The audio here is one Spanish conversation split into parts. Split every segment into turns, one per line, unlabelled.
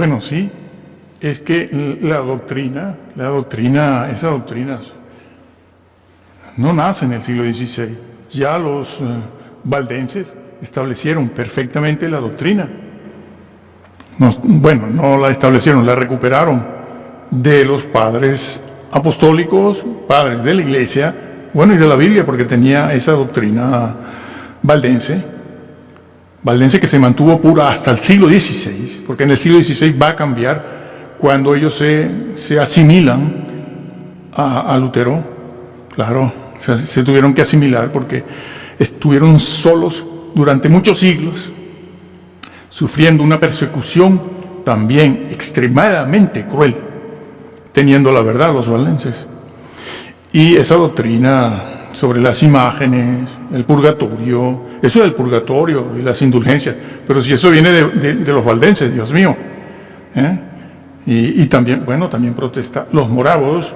Bueno, sí, es que esas doctrinas no nacen en el siglo XVI. Ya los valdenses establecieron perfectamente la doctrina. Bueno, no la establecieron, la recuperaron de los padres apostólicos, padres de la Iglesia, bueno, y de la Biblia, porque tenía esa doctrina valdense que se mantuvo pura hasta el siglo XVI, porque en el siglo XVI va a cambiar cuando ellos se asimilan a Lutero. Claro, se tuvieron que asimilar porque estuvieron solos durante muchos siglos, sufriendo una persecución también extremadamente cruel, teniendo la verdad los valdenses. Y esa doctrina sobre las imágenes, el purgatorio, eso del purgatorio y las indulgencias, pero si eso viene de los valdenses, Dios mío. Y también, bueno, también protesta los moravos.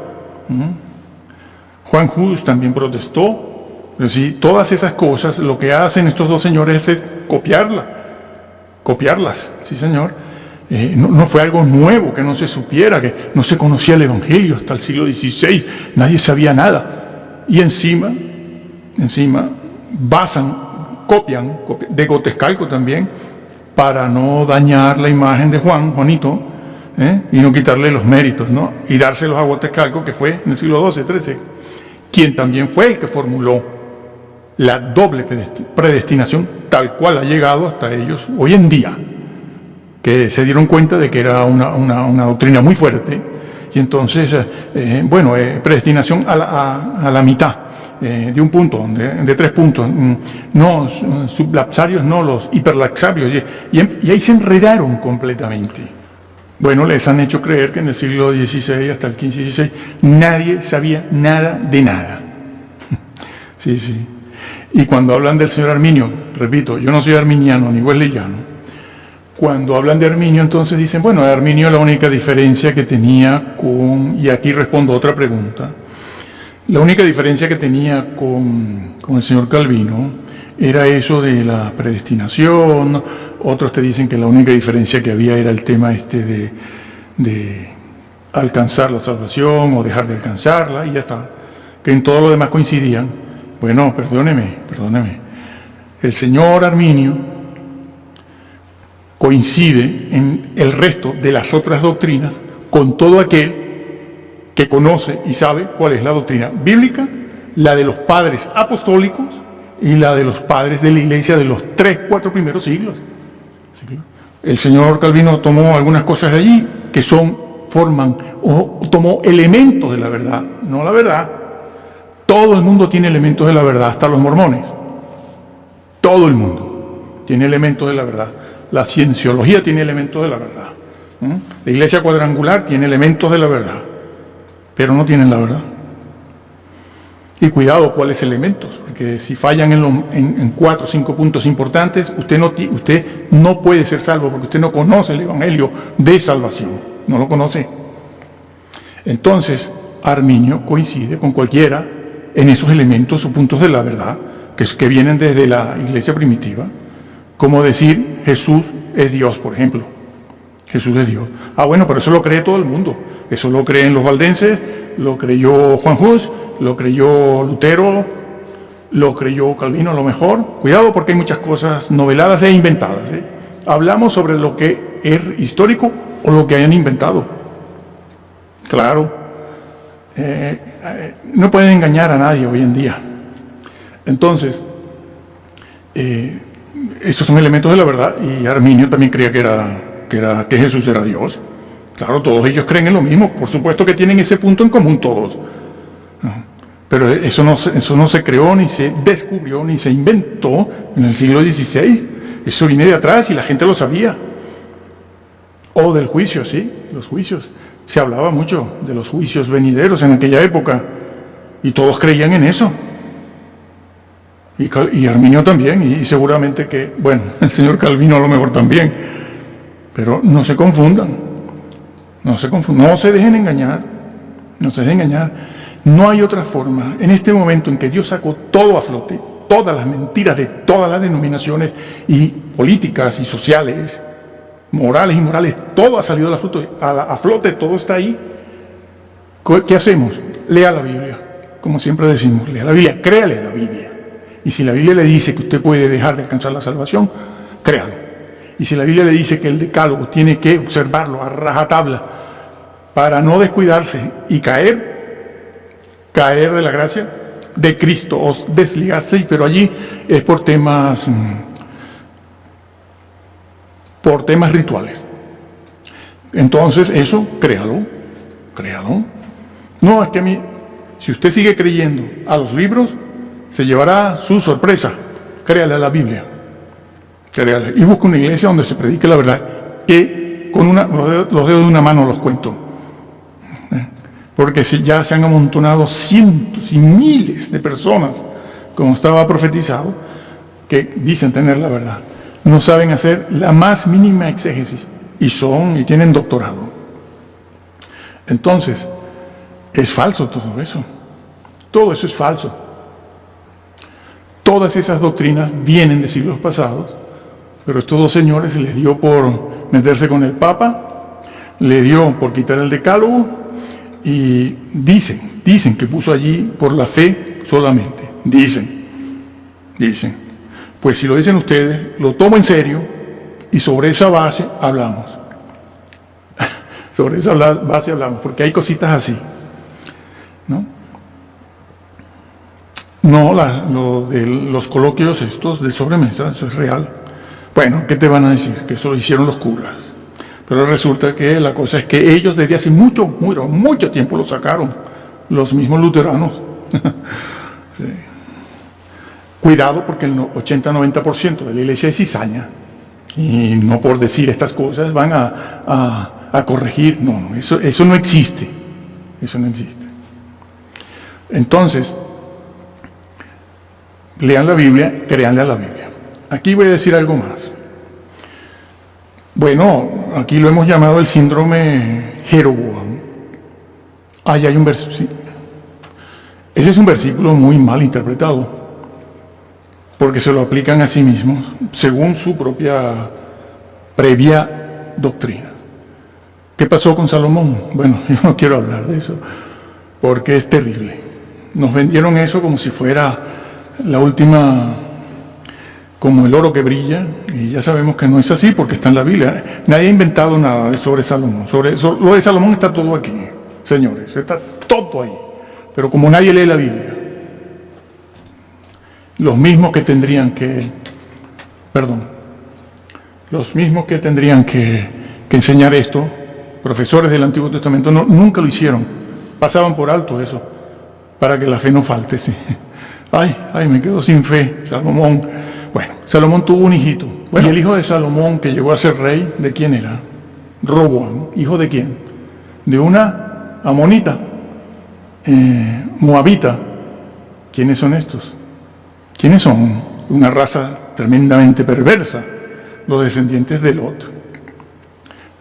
Juan Hus también protestó. Pero sí, todas esas cosas, lo que hacen estos dos señores es copiarlas, sí señor. No fue algo nuevo que no se supiera, que no se conocía el Evangelio hasta el siglo XVI, nadie sabía nada. Y encima copian de Gotescalco también, para no dañar la imagen de Juanito, y no quitarle los méritos, ¿no? Y dárselos a Gotescalco, que fue en el siglo XII, XIII, quien también fue el que formuló la doble predestinación, tal cual ha llegado hasta ellos hoy en día, que se dieron cuenta de que era una doctrina muy fuerte. Y entonces, predestinación a la mitad de un punto, de 3 puntos, no sublapsarios, no los hiperlaxarios, y ahí se enredaron completamente. Bueno, les han hecho creer que en el siglo XVI hasta el XV y XVI nadie sabía nada de nada. Sí. Y cuando hablan del señor Arminio, repito, yo no soy arminiano ni wesleyano. Cuando hablan de Arminio, entonces dicen, bueno, Arminio la única diferencia que tenía y aquí respondo a otra pregunta, la única diferencia que tenía con el señor Calvino era eso de la predestinación. Otros te dicen que la única diferencia que había era el tema de alcanzar la salvación o dejar de alcanzarla, y ya está, que en todo lo demás coincidían. Bueno, perdóneme, el señor Arminio coincide en el resto de las otras doctrinas con todo aquel que conoce y sabe cuál es la doctrina bíblica, la de los padres apostólicos y la de los padres de la Iglesia de los 3-4 primeros siglos. El señor Calvino tomó algunas cosas de allí que tomó elementos de la verdad, no la verdad. Todo el mundo tiene elementos de la verdad, hasta los mormones. Todo el mundo tiene elementos de la verdad. La cienciología tiene elementos de la verdad. La iglesia cuadrangular tiene elementos de la verdad, pero no tienen la verdad. Y cuidado cuáles elementos, porque si fallan en 4 o 5 puntos importantes, usted no puede ser salvo, porque usted no conoce el evangelio de salvación, no lo conoce. Entonces, Arminio coincide con cualquiera en esos elementos o puntos de la verdad, que vienen desde la iglesia primitiva, como decir Jesús es Dios, por ejemplo. Jesús es Dios. Bueno, pero eso lo cree todo el mundo. Eso lo creen los valdenses, lo creyó Juan Hus, lo creyó Lutero, lo creyó Calvino a lo mejor. Cuidado, porque hay muchas cosas noveladas e inventadas. Hablamos sobre lo que es histórico o lo que hayan inventado. Claro. No pueden engañar a nadie hoy en día. Entonces, esos son elementos de la verdad, y Arminio también creía que Jesús era Dios. Claro, todos ellos creen en lo mismo, por supuesto que tienen ese punto en común todos. Pero eso no se creó, ni se descubrió, ni se inventó en el siglo XVI. Eso viene de atrás y la gente lo sabía. O del juicio, sí, los juicios. Se hablaba mucho de los juicios venideros en aquella época, y todos creían en eso. Y Arminio también, y seguramente que, bueno, el señor Calvino a lo mejor también. Pero no se confundan, no se dejen engañar, No hay otra forma. En este momento en que Dios sacó todo a flote, todas las mentiras de todas las denominaciones y políticas y sociales, morales y inmorales, todo ha salido a flote, todo está ahí. ¿Qué hacemos? Lea la Biblia. Como siempre decimos, lea la Biblia, créale a la Biblia. Y si la Biblia le dice que usted puede dejar de alcanzar la salvación, créalo. Y si la Biblia le dice que el decálogo tiene que observarlo a rajatabla para no descuidarse y caer de la gracia de Cristo, os desligasteis, pero allí es por temas rituales. Entonces eso, créalo. No, es que si usted sigue creyendo a los libros, se llevará su sorpresa. Créale a la Biblia. Créale. Y busque una iglesia donde se predique la verdad, que con los dedos de una mano los cuento. Porque ya se han amontonado cientos y miles de personas, como estaba profetizado, que dicen tener la verdad. No saben hacer la más mínima exégesis y tienen doctorado. Entonces, es falso todo eso. Todo eso es falso. Todas esas doctrinas vienen de siglos pasados, pero estos dos señores se les dio por meterse con el Papa, le dio por quitar el decálogo y dicen que puso allí por la fe solamente. Dicen. Pues si lo dicen ustedes, lo tomo en serio y sobre esa base hablamos. Sobre esa base hablamos, porque hay cositas así, ¿no? No, lo de los coloquios estos de sobremesa, eso es real. Bueno, ¿qué te van a decir? Que eso lo hicieron los curas. Pero resulta que la cosa es que ellos desde hace mucho tiempo lo sacaron, los mismos luteranos. Sí. Cuidado, porque el 80-90% de la iglesia es cizaña. Y no por decir estas cosas van a corregir. No, eso no existe. Eso no existe. Entonces, lean la Biblia, créanle a la Biblia. Aquí voy a decir algo más. Bueno, aquí lo hemos llamado el síndrome Jeroboam. Ahí hay un versículo. Ese es un versículo muy mal interpretado, porque se lo aplican a sí mismos, según su propia previa doctrina. ¿Qué pasó con Salomón? Bueno, yo no quiero hablar de eso, porque es terrible. Nos vendieron eso como si fuera la última, como el oro que brilla, y ya sabemos que no es así porque está en la Biblia. Nadie ha inventado nada sobre Salomón. Lo de Salomón está todo aquí, señores, está todo ahí. Pero como nadie lee la Biblia, los mismos que tendrían que enseñar esto, profesores del Antiguo Testamento, nunca lo hicieron, pasaban por alto eso, para que la fe no falte. ¿Sí? Ay, me quedo sin fe, Salomón. Bueno, Salomón tuvo un hijito. Bueno, y el hijo de Salomón que llegó a ser rey, ¿de quién era? Roboam. ¿Hijo de quién? De una amonita, moabita. ¿Quiénes son estos? ¿Quiénes son? Una raza tremendamente perversa, los descendientes de Lot.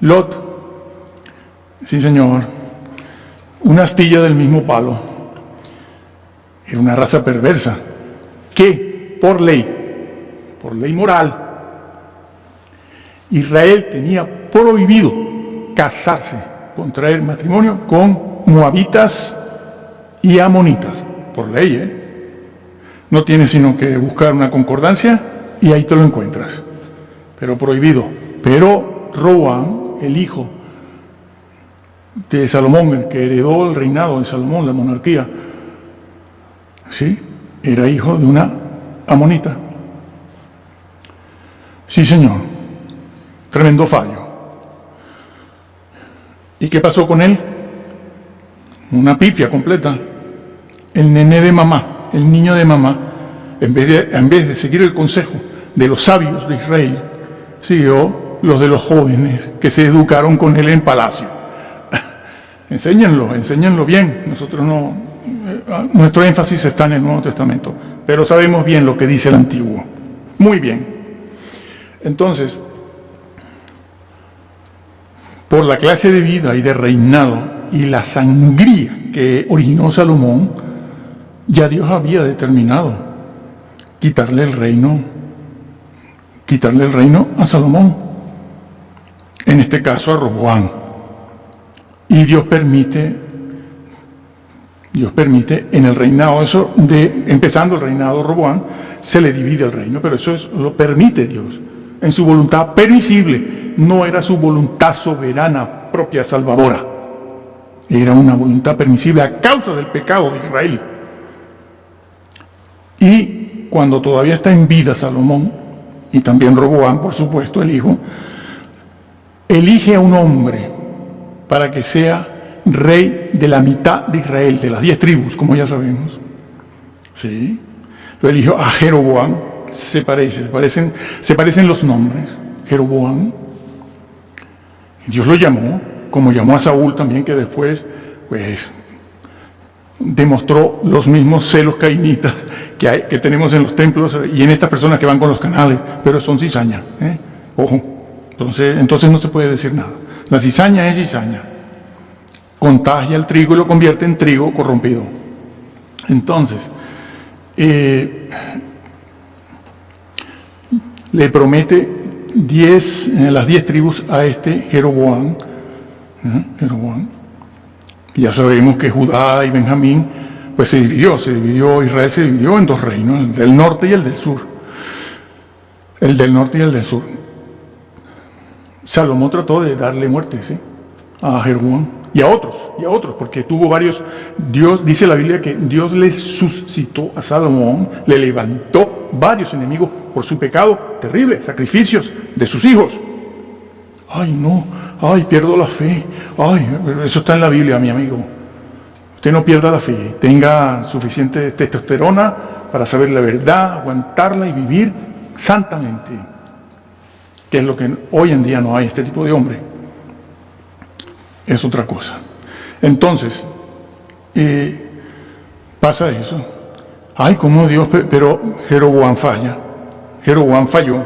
Lot, sí señor, una astilla del mismo palo. Era una raza perversa que por ley moral, Israel tenía prohibido casarse, contraer matrimonio con moabitas y amonitas, por ley, No tienes sino que buscar una concordancia y ahí te lo encuentras, pero prohibido. Pero Roboam, el hijo de Salomón, el que heredó el reinado de Salomón, la monarquía, ¿sí? Era hijo de una amonita. Sí, señor. Tremendo fallo. ¿Y qué pasó con él? Una pifia completa. El nené de mamá, el niño de mamá, en vez de seguir el consejo de los sabios de Israel, siguió los de los jóvenes que se educaron con él en palacio. Enséñenlo bien. Nosotros no, nuestro énfasis está en el Nuevo Testamento, pero sabemos bien lo que dice el Antiguo. Muy bien. Entonces, por la clase de vida y de reinado y la sangría que originó Salomón, ya Dios había determinado quitarle el reino a Salomón. en este caso a Roboam. Y Dios permite en el reinado, empezando el reinado de Roboam, se le divide el reino, pero eso lo permite Dios, en su voluntad permisible. No era su voluntad soberana, propia, salvadora. Era una voluntad permisible a causa del pecado de Israel. Y cuando todavía está en vida Salomón, y también Roboam, por supuesto, el hijo, elige a un hombre para que sea rey de la mitad de Israel, de las 10 tribus, como ya sabemos. ¿Sí? Lo eligió a Jeroboam. Se parecen los nombres. Jeroboam. Dios lo llamó, como llamó a Saúl también, que después, pues, demostró los mismos celos cainitas que tenemos en los templos y en estas personas que van con los canales, pero son cizaña, ¿eh? Ojo. Entonces no se puede decir nada. La cizaña es cizaña. Contagia el trigo y lo convierte en trigo corrompido. Entonces, le promete las 10 tribus a este Jeroboam. Ya sabemos que Judá y Benjamín, pues Israel se dividió en 2 reinos, el del norte y el del sur. El del norte y el del sur. Salomón trató de darle muerte, ¿sí?, a Jeroboam y a otros, porque tuvo varios. Dios, dice la Biblia, que Dios le suscitó a Salomón, le levantó varios enemigos por su pecado terrible, sacrificios de sus hijos. Ay, no, pierdo la fe. Eso está en la Biblia, mi amigo. Usted no pierda la fe, tenga suficiente testosterona para saber la verdad, aguantarla y vivir santamente, que es lo que hoy en día no hay, este tipo de hombre. Es otra cosa. Entonces, pasa eso. Cómo Dios, pero Jeroboam falló.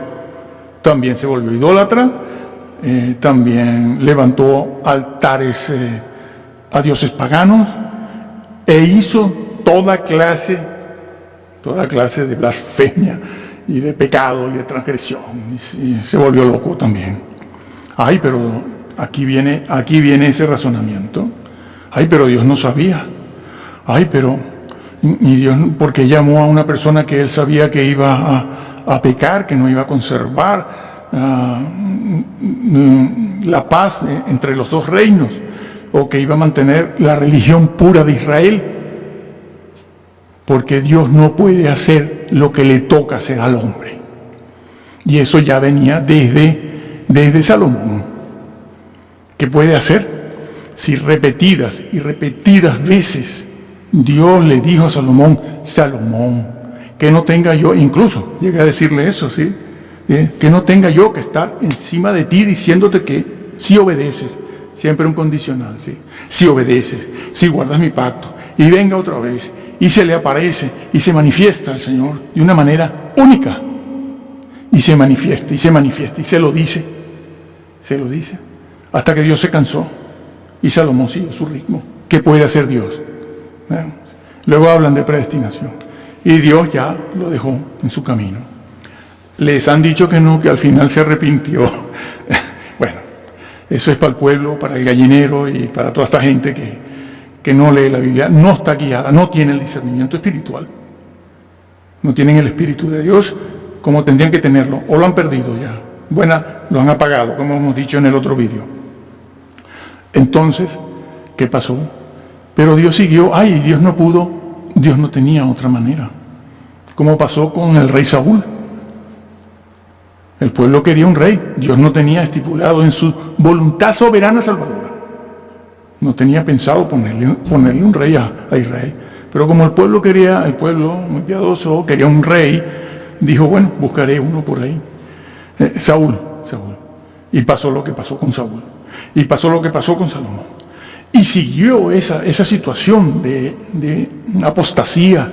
También se volvió idólatra, también levantó altares a dioses paganos e hizo toda clase de blasfemia y de pecado y de transgresión, y se volvió loco también. Pero aquí viene ese razonamiento. Pero Dios no sabía. Y Dios, porque llamó a una persona que él sabía que iba a pecar, que no iba a conservar la paz entre los 2 reinos, o que iba a mantener la religión pura de Israel, porque Dios no puede hacer lo que le toca hacer al hombre. Y eso ya venía desde Salomón. ¿Qué puede hacer? Si repetidas y repetidas veces Dios le dijo a Salomón, que no tenga yo, incluso llega a decirle eso, ¿sí?, que no tenga yo que estar encima de ti diciéndote que si obedeces, siempre un condicional, ¿sí?, si obedeces, si guardas mi pacto, y venga otra vez, y se le aparece, y se manifiesta al Señor de una manera única, y se manifiesta, y se lo dice, hasta que Dios se cansó, y Salomón siguió su ritmo. ¿Qué puede hacer Dios? Luego hablan de predestinación, y Dios ya lo dejó en su camino. Les han dicho que no, que al final se arrepintió. Bueno, eso es para el pueblo, para el gallinero y para toda esta gente que no lee la Biblia, no está guiada, no tiene el discernimiento espiritual, no tienen el Espíritu de Dios como tendrían que tenerlo, o lo han perdido ya. Lo han apagado, como hemos dicho en el otro vídeo. Entonces, ¿qué pasó? Pero Dios siguió. Dios no tenía otra manera. Como pasó con el rey Saúl. El pueblo quería un rey. Dios no tenía estipulado en su voluntad soberana salvadora. No tenía pensado ponerle un rey a Israel. Pero como el pueblo muy piadoso, quería un rey, dijo, bueno, buscaré uno por ahí. Saúl. Y pasó lo que pasó con Saúl. Y pasó lo que pasó con Salomón. Y siguió esa situación de apostasía,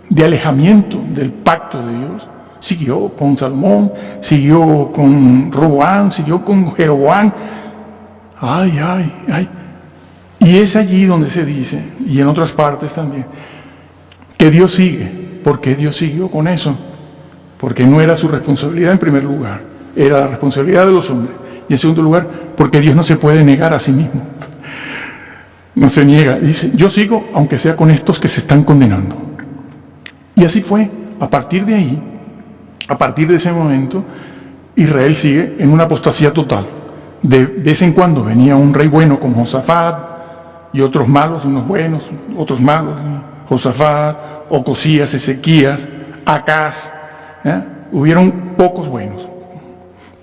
de alejamiento del pacto de Dios. Siguió con Salomón, siguió con Roboam, siguió con Jeroboam. Y es allí donde se dice, y en otras partes también, que Dios sigue. ¿Por qué Dios siguió con eso? Porque no era su responsabilidad en primer lugar, era la responsabilidad de los hombres. Y en segundo lugar, porque Dios no se puede negar a sí mismo. No se niega. Dice, yo sigo aunque sea con estos que se están condenando. Y así fue. A partir de ahí, a partir de ese momento, Israel sigue en una apostasía total. De vez en cuando venía un rey bueno como Josafat, y otros malos, unos buenos, otros malos, Josafat, Ocosías, Ezequías, Acaz. Hubieron pocos buenos,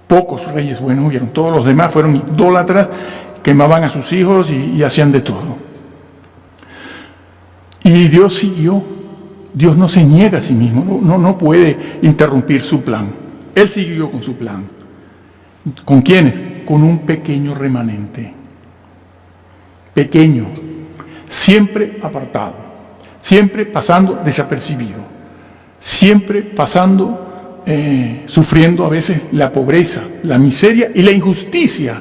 pocos reyes buenos hubieron. Todos los demás fueron idólatras, quemaban a sus hijos y hacían de todo. Y Dios siguió. Dios no se niega a sí mismo, no puede interrumpir su plan. Él siguió con su plan. ¿Con quiénes? Con un pequeño remanente. Pequeño, siempre apartado, siempre pasando desapercibido, siempre pasando, sufriendo a veces la pobreza, la miseria y la injusticia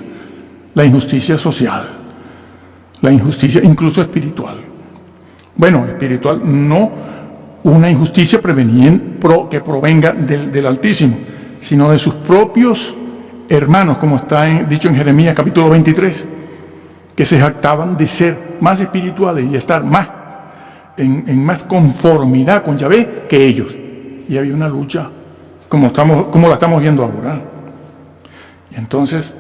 social, la injusticia incluso espiritual. Bueno, espiritual no una injusticia que provenga del Altísimo, sino de sus propios hermanos, como está dicho en Jeremías capítulo 23, que se jactaban de ser más espirituales y estar más en más conformidad con Yahvé que ellos. Y había una lucha como la estamos viendo ahora. Y entonces,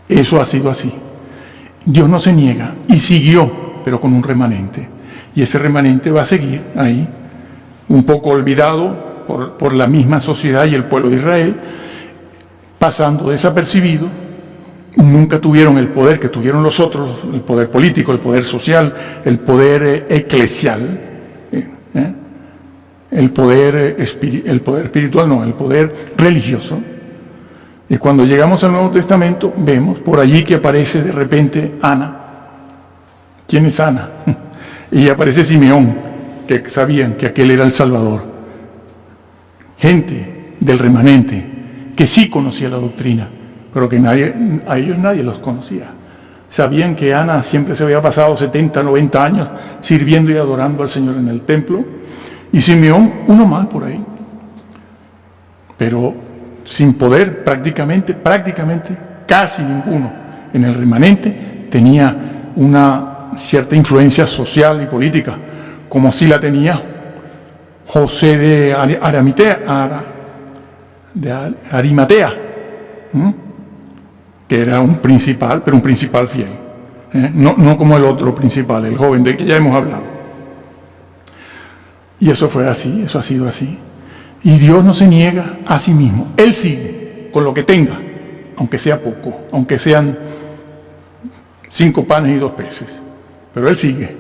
eso ha sido así. Dios no se niega y siguió, pero con un remanente. Y ese remanente va a seguir ahí, un poco olvidado por la misma sociedad y el pueblo de Israel, pasando desapercibido. Nunca tuvieron el poder que tuvieron los otros, el poder político, el poder social, el poder eclesial, el poder espiritual, no, el poder religioso. Y cuando llegamos al Nuevo Testamento, vemos por allí que aparece de repente Ana. ¿Quién es Ana? Y aparece Simeón, que sabían que aquel era el Salvador. Gente del remanente que sí conocía la doctrina, pero que a ellos nadie los conocía. Sabían que Ana siempre se había pasado 70, 90 años sirviendo y adorando al Señor en el templo, y Simeón uno más por ahí, pero sin poder prácticamente, casi ninguno en el remanente tenía una cierta influencia social y política, como si la tenía José de Arimatea, que era un principal, pero un principal fiel, no como el otro principal, el joven del que ya hemos hablado. Y eso fue así, eso ha sido así. Y Dios no se niega a sí mismo. Él sigue con lo que tenga, aunque sea poco, aunque sean 5 panes y 2 peces. Pero Él sigue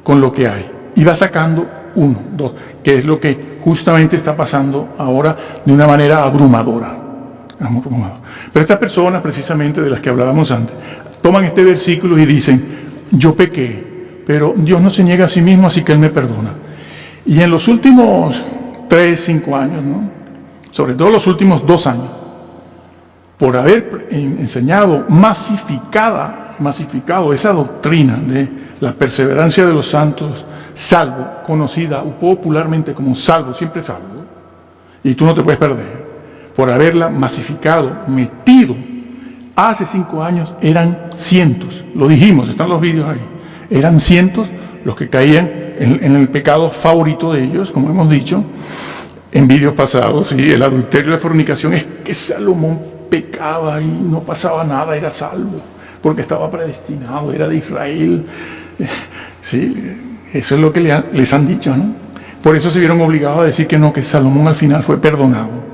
con lo que hay. Y va sacando 1, 2, que es lo que justamente está pasando ahora de una manera abrumadora. Pero estas personas, precisamente de las que hablábamos antes, toman este versículo y dicen, yo pequé, pero Dios no se niega a sí mismo, así que Él me perdona. Y en los últimos 3, 5 años, ¿no? Sobre todo los últimos 2 años, por haber enseñado, masificado esa doctrina de la perseverancia de los santos, salvo, conocida popularmente como salvo, siempre salvo, y tú no te puedes perder, por haberla masificado, metido, hace 5 años eran cientos, lo dijimos, están los vídeos ahí, eran cientos los que caían en el pecado favorito de ellos, como hemos dicho en vídeos pasados, ¿sí? El adulterio y la fornicación. Es que Salomón pecaba y no pasaba nada, era salvo, porque estaba predestinado, era de Israel. Sí, eso es lo que les han dicho, ¿no? Por eso se vieron obligados a decir que no, que Salomón al final fue perdonado.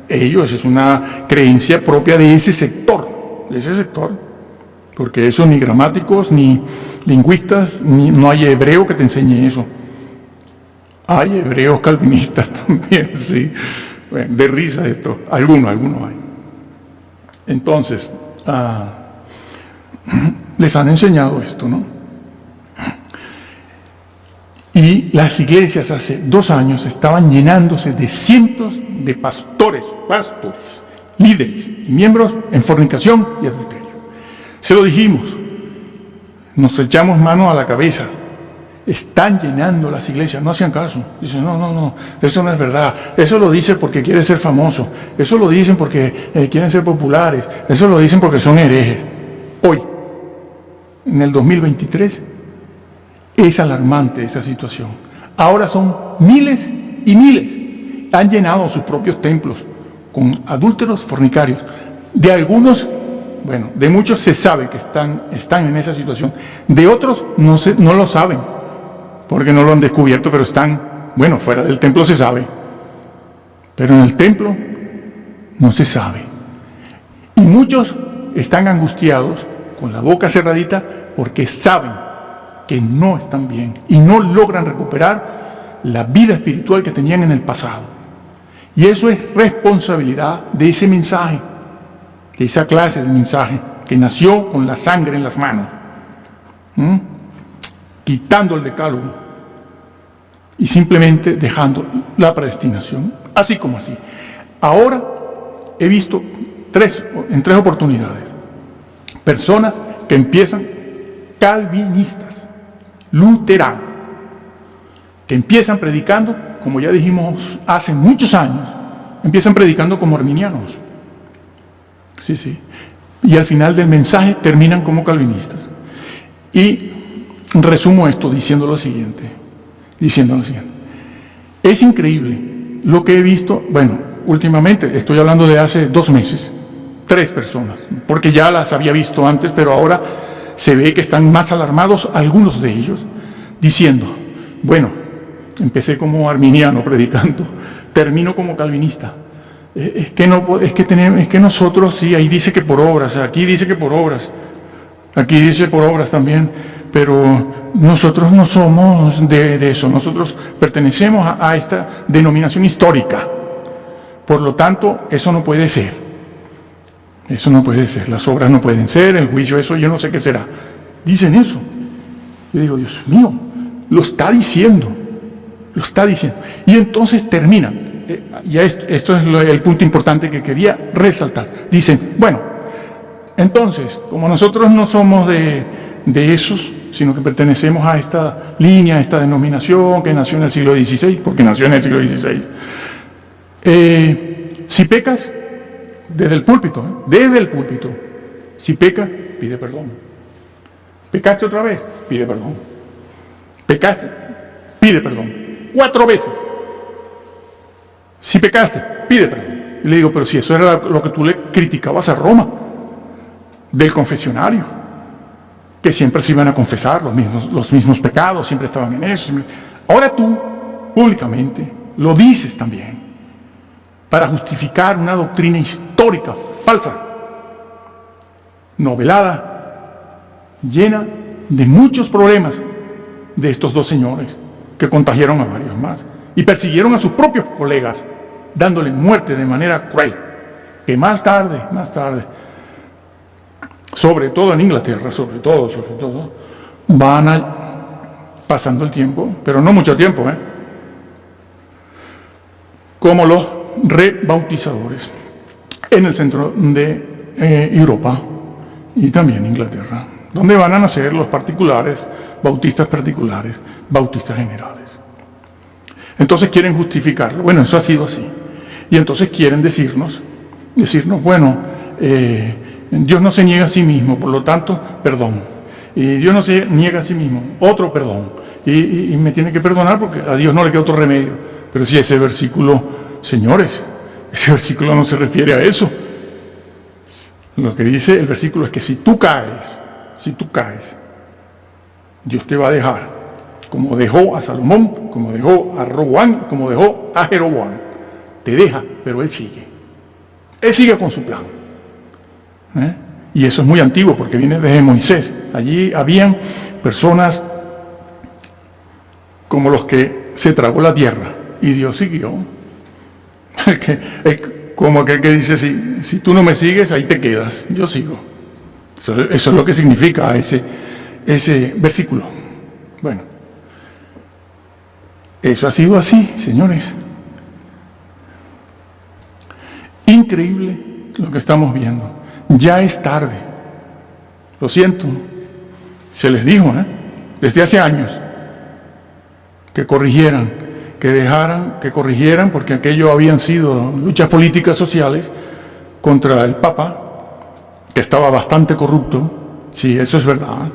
Ellos, es una creencia propia de ese sector, porque eso ni gramáticos, ni lingüistas, no hay hebreo que te enseñe eso. Hay hebreos calvinistas también, sí. Bueno, de risa esto, algunos hay. Entonces, les han enseñado esto, ¿no? Y las iglesias hace 2 años estaban llenándose de cientos de pastores, líderes y miembros en fornicación y adulterio. Se lo dijimos, nos echamos mano a la cabeza están llenando las iglesias, no hacían caso. Dicen, no, eso no es verdad. Eso lo dicen porque quieren ser famosos. Eso lo dicen porque quieren ser populares. Eso lo dicen porque son herejes. Hoy, en el 2023, es alarmante esa situación. Ahora son miles y miles. Han llenado sus propios templos con adúlteros fornicarios. De algunos, bueno, de muchos se sabe que están en esa situación. De otros no lo saben, porque no lo han descubierto, pero están, bueno, fuera del templo se sabe. Pero en el templo no se sabe. Y muchos están angustiados, con la boca cerradita, porque saben que no están bien y no logran recuperar la vida espiritual que tenían en el pasado. Y eso es responsabilidad de ese mensaje, de esa clase de mensaje que nació con la sangre en las manos, quitando el decálogo y simplemente dejando la predestinación, así como así. Ahora he visto en tres oportunidades personas que empiezan calvinistas, luteranos, que empiezan predicando, como ya dijimos hace muchos años, empiezan predicando como arminianos. Sí. Y al final del mensaje terminan como calvinistas. Y resumo esto diciendo lo siguiente. Es increíble lo que he visto, bueno, últimamente, estoy hablando de hace 2 meses, 3 personas, porque ya las había visto antes, pero ahora se ve que están más alarmados algunos de ellos, diciendo, bueno, empecé como arminiano predicando, termino como calvinista. Es que nosotros, sí, ahí dice que por obras, aquí dice que por obras, aquí dice por obras también, pero nosotros no somos de eso, nosotros pertenecemos a esta denominación histórica. Por lo tanto, eso no puede ser. Eso no puede ser, las obras no pueden ser, el juicio, eso yo no sé qué será. Dicen eso. Yo digo, Dios mío, lo está diciendo. Y entonces terminan. Ya esto es el punto importante que quería resaltar. Dicen, bueno, entonces, como nosotros no somos de esos, sino que pertenecemos a esta línea, a esta denominación que nació en el siglo XVI, porque nació en el siglo XVI. Si pecas, desde el púlpito, si pecas, pide perdón. ¿Pecaste otra vez? Pide perdón. ¿Pecaste? Pide perdón. 4 veces. Si pecaste, pide perdón. Y le digo, pero si eso era lo que tú le criticabas a Roma, del confesionario, que siempre se iban a confesar los mismos pecados, siempre estaban en eso. Ahora tú, públicamente, lo dices también, para justificar una doctrina histórica falsa, novelada, llena de muchos problemas de estos 2 señores que contagiaron a varios más y persiguieron a sus propios colegas, dándole muerte de manera cruel, que más tarde, sobre todo en Inglaterra, sobre todo, van pasando el tiempo, pero no mucho tiempo, como los rebautizadores en el centro de Europa y también Inglaterra, donde van a nacer los particulares, bautistas generales. Entonces quieren justificarlo. Bueno, eso ha sido así. Y entonces quieren decirnos, bueno, Dios no se niega a sí mismo, por lo tanto, perdón. Y Dios no se niega a sí mismo, otro perdón. Y me tiene que perdonar porque a Dios no le queda otro remedio. Pero si ese versículo, señores, ese versículo no se refiere a eso. Lo que dice el versículo es que si tú caes, Dios te va a dejar, como dejó a Salomón, como dejó a Roboam, como dejó a Jeroboam. Te deja, pero Él sigue. Él sigue con su plan. Y eso es muy antiguo porque viene desde Moisés. Allí habían personas como los que se tragó la tierra y Dios siguió. Como aquel que dice, si tú no me sigues, ahí te quedas, yo sigo. Eso es lo que significa ese versículo. Bueno, eso ha sido así, señores. Increíble lo que estamos viendo. Ya es tarde. Lo siento. Se les dijo, desde hace años. que corrigieran, que dejaran, que corrigieran, porque aquello habían sido luchas políticas sociales contra el Papa, que estaba bastante corrupto, sí, eso es verdad,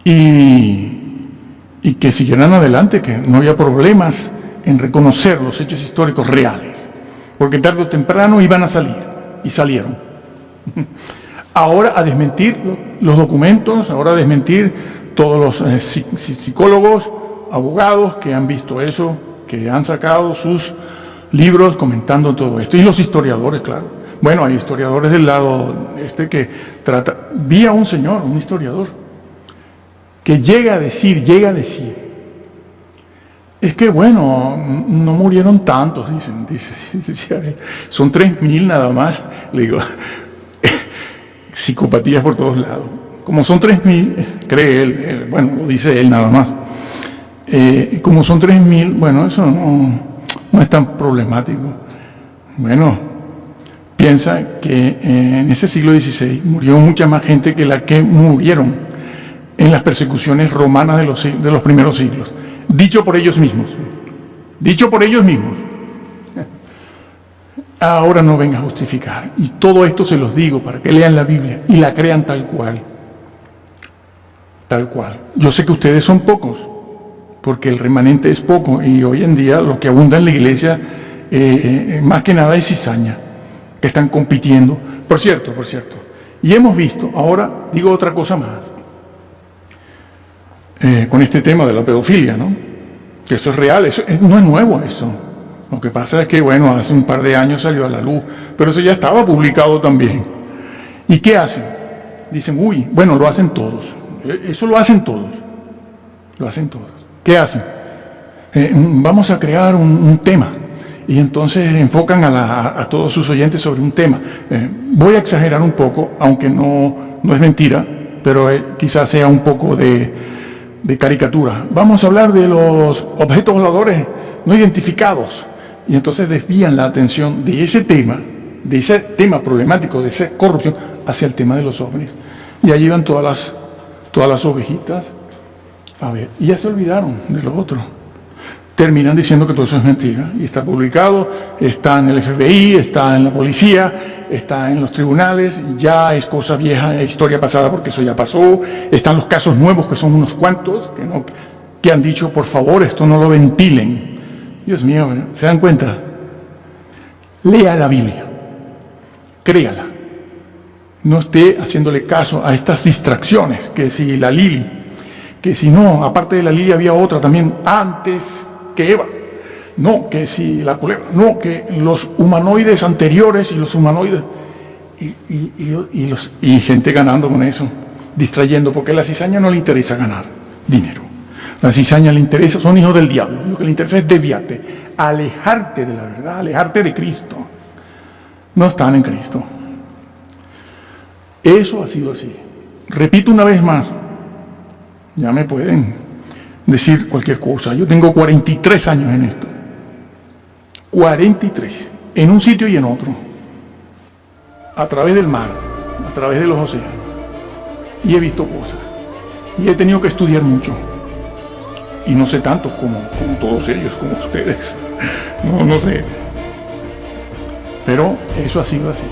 y que siguieran adelante, que no había problemas en reconocer los hechos históricos reales, porque tarde o temprano iban a salir, y salieron. Ahora a desmentir los documentos, ahora a desmentir todos los psicólogos, abogados que han visto eso, que han sacado sus libros comentando todo esto, y los historiadores, claro. Bueno, hay historiadores del lado que trata. Vi a un señor, un historiador, que llega a decir, es que bueno, no murieron tantos, dice, son 3.000 nada más. Le digo, psicopatías por todos lados. Como son 3.000, cree él, bueno, lo dice él nada más. Como son 3.000, bueno, eso no es tan problemático. Bueno, piensa que en ese siglo XVI murió mucha más gente que la que murieron en las persecuciones romanas de los primeros siglos. Dicho por ellos mismos. Ahora no venga a justificar. Y todo esto se los digo para que lean la Biblia y la crean tal cual. Tal cual. Yo sé que ustedes son pocos, porque el remanente es poco, y hoy en día lo que abunda en la iglesia más que nada es cizaña, que están compitiendo. Por cierto. Y hemos visto, ahora digo otra cosa más, con este tema de la pedofilia, ¿no? Que eso es real, eso no es nuevo eso. Lo que pasa es que, bueno, hace un par de años salió a la luz, pero eso ya estaba publicado también. ¿Y qué hacen? Dicen, bueno, lo hacen todos. Eso lo hacen todos. ¿Qué hacen? Vamos a crear un tema. Y entonces enfocan a todos sus oyentes sobre un tema. Voy a exagerar un poco, aunque no es mentira, pero quizás sea un poco de caricatura. Vamos a hablar de los objetos voladores no identificados. Y entonces desvían la atención de ese tema problemático, de esa corrupción, hacia el tema de los ovnis. Y allí van todas las ovejitas. A ver, y ya se olvidaron de lo otro. Terminan diciendo que todo eso es mentira. Y está publicado, está en el FBI, está en la policía, está en los tribunales, ya es cosa vieja, historia pasada, porque eso ya pasó. Están los casos nuevos, que son unos cuantos, que han dicho, por favor, esto no lo ventilen. Dios mío, ¿se dan cuenta? Lea la Biblia, créala. No esté haciéndole caso a estas distracciones, que si la Lili, que si no, aparte de la Lili había otra también antes que Eva, no, que si la culebra, no, que los humanoides anteriores y los humanoides, y gente ganando con eso, distrayendo, porque a la cizaña no le interesa ganar dinero. A la cizaña le interesa, son hijos del diablo, lo que le interesa es desviarte, alejarte de la verdad, alejarte de Cristo. No están en Cristo. Eso ha sido así. Repito una vez más, ya me pueden decir cualquier cosa. Yo tengo 43 años en esto. 43. En un sitio y en otro. A través del mar, a través de los océanos. Y he visto cosas. Y he tenido que estudiar mucho. Y no sé tanto como todos ellos, como ustedes. No sé. Pero eso ha sido así.